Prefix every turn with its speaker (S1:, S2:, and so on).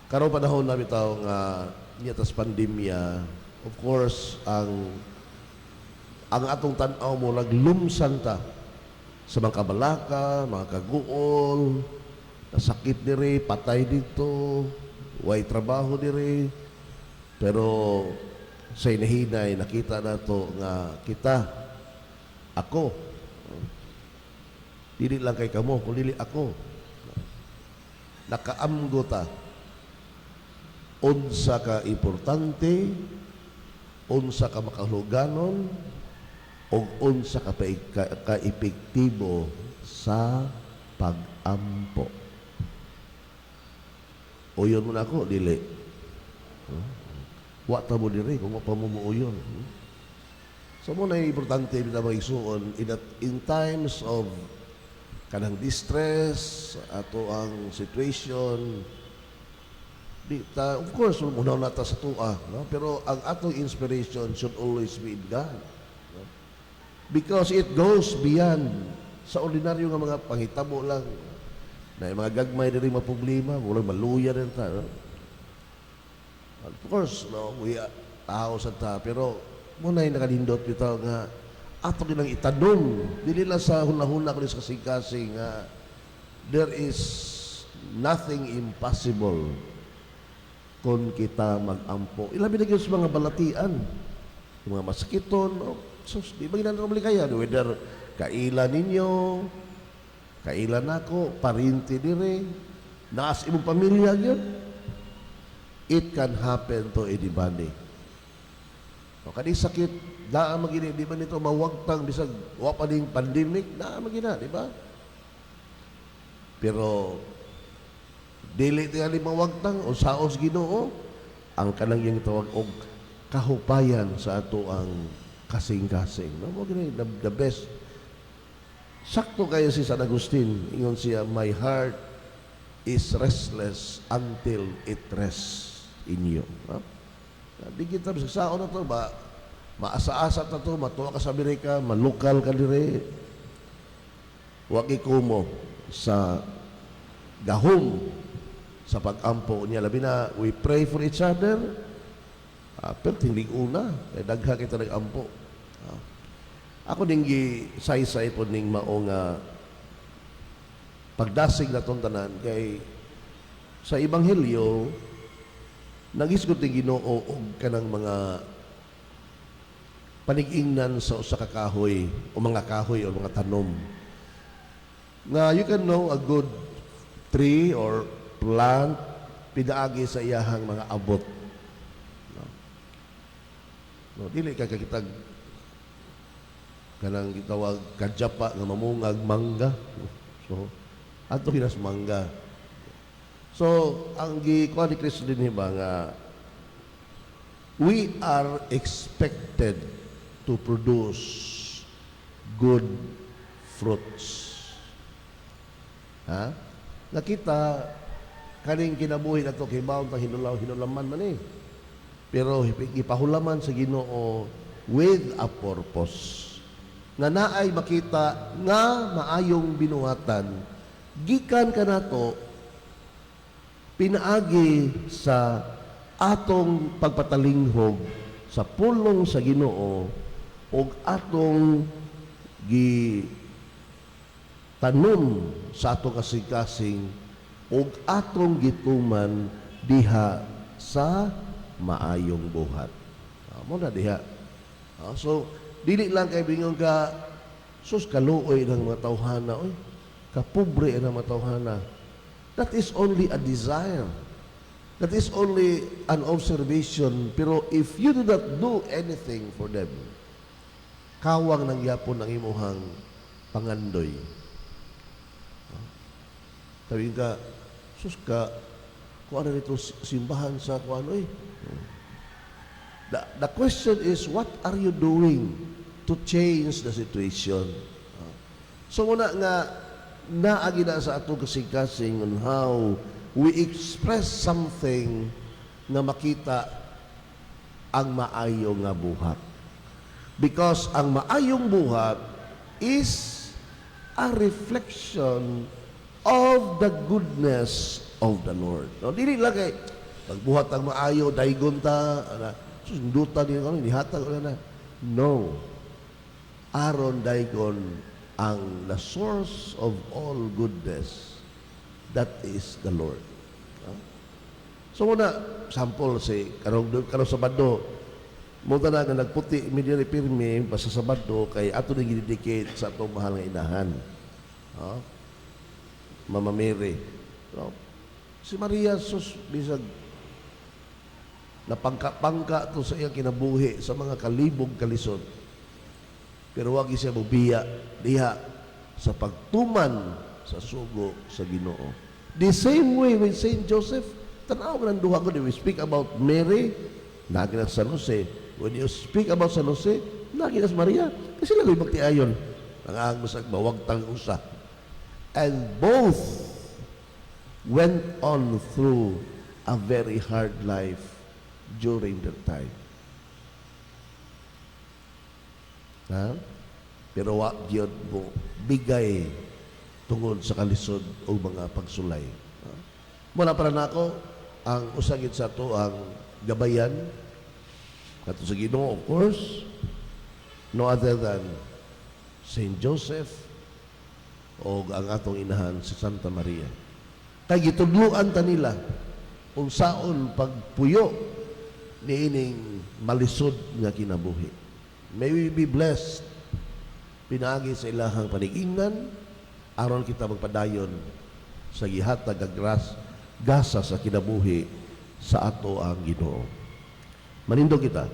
S1: Karong panahon na bitaw nga niyatas pandemya, of course, ang atong tan-aw mo naglumsan ta sa mga kabalaka, mga kaguol, nasakit diri, patay dito, way trabaho diri. Pero sa inahinay nakita nato nga kita, ako, dili lang kay kamo, kundi ako. Nakaamgo ta unsa ka importante, unsa ka makahuluganon, o unsa ka ka-epektibo sa pag-ampo. Uyon mo na ako, dili. Wa ta mo diri kung pa mo uyon. So mo na importante bitaw mga igsuon in times of kanang distress ato ang situation. Of course, unaw na ta sa tua, no? Pero ang atong inspiration should always be in God. No? Because it goes beyond sa ordinaryo nga mga panghitabo lang. Na mga gagmay diri mga problema, wala maluya din ta. No? Of course, no, we tao sa ta, pero muna yung nakalindot bitaw nga ato ginang itanong, dili lang sa hunahuna ko sa kasing-kasing nga there is nothing impossible kung kita mag-ampo. Ilabi na sa mga balatian, yung mga masakiton, no? Sus, di ba ginanong kaya? Whether kailan ninyo, kailan ako, parinti dire, naas imong pamilya yun, it can happen to anybody. O kani sakit, daan magini, di ba nito mawagtang, bisag wapa ding pandemic, daan magina, di ba? Pero dili tingali mawagtang o saos Ginoo ang kanang yang tawag og kahupayan sa ato ang kasing-kasing. No, mo gini the best. Sakto kayo si San Agustin, ingon siya, my heart is restless until it rests in you. No? Di kita bisa saon na to ba maasa-asa ta to, matuwa ka sa Amerika, malukal ka dire. Wa kumo sa gahom sa pag-ampo niya. Labi na, we pray for each other. Pero hindi una, dagha kita nag-ampo. Ako din say-say po ning maong pagdasig na itong tanan kay sa Ebanghelyo, nag-isgot ng Ginoo og kanang mga panig-ingnan sa usa ka kahoy o mga kahoy o mga tanom. Na you can know a good tree or plant pinaagi sa iyahang mga abot. No, dili ka kakitag kanang gitawag kadyapa nga mamungag mangga. So, ato hinas mangga. So, ang gikuha ni Kristo din ba nga we are expected to produce good fruits. Ha? Nakita kaning kinabuhi na ito, kay baon ta hinulaman man eh. Pero ipahulaman sa Ginoo with a purpose. Nga naay makita nga maayong binuhatan, gikan ka na to, pinaagi sa atong pagpatalinghog sa pulong sa Ginoo o atong tanom sa atong kasing-kasing ug atong gituman diha sa maayong buhat. Mo na diha. So dili lang kay bingon ka sus kaluoy ng mga tawhana, oy kapobre ang mga tawhana. That is only a desire. That is only an observation. Pero if you do not do anything for them, kawang nang yapon ang imuhang pangandoy. Sabi ka, sus ka, kung ano nito simbahan sa kung ano eh. The question is, what are you doing to change the situation? So muna nga, naagi na sa atong kasing-kasing on how we express something na makita ang maayong nga buhat. Because ang maayong buhat is a reflection of the goodness of the Lord. No, dili lang kay pagbuhat ang maayo, daygon ta, sundutan niya kami, nihatag ko na. No. Aron daygon ang the source of all goodness. That is the Lord. So muna, sample si karong Sabado, muna na nga nagputi, immediately pirmi, basta Sabado, kay ato na ginidikit sa atong mahal nga inahan. Mama Mary. Si Maria, sus, bisag, napangka-pangka to sa iyang kinabuhi sa mga kalibog kalisod. Pero wag siya bubiya diha sa pagtuman sa sugo sa Ginoo. The same way with Saint Joseph, tanaw ka ng duha ko, we speak about Mary, naging na San Jose. When you speak about San Jose, naging na Maria. Kasi lang yung magtiayon. Nangang masag mawagtang usa. And both went on through a very hard life during their time. Pero wa gyud mo bigay tungod sa kalisod o mga pagsulay. Muna para nako ang usagid sa to ang gabayan kato sa Ginoo, of course, no other than Saint Joseph o ang atong inahan si Santa Maria. Kay gitudluan ta nila kung saon pagpuyo niining malisod nga kinabuhi. May we be blessed pinagi sa ilahang panigingnan aron kita magpadayon sa gihatag ag gasa sa kinabuhi sa ato ang Ginoo. Manindog kita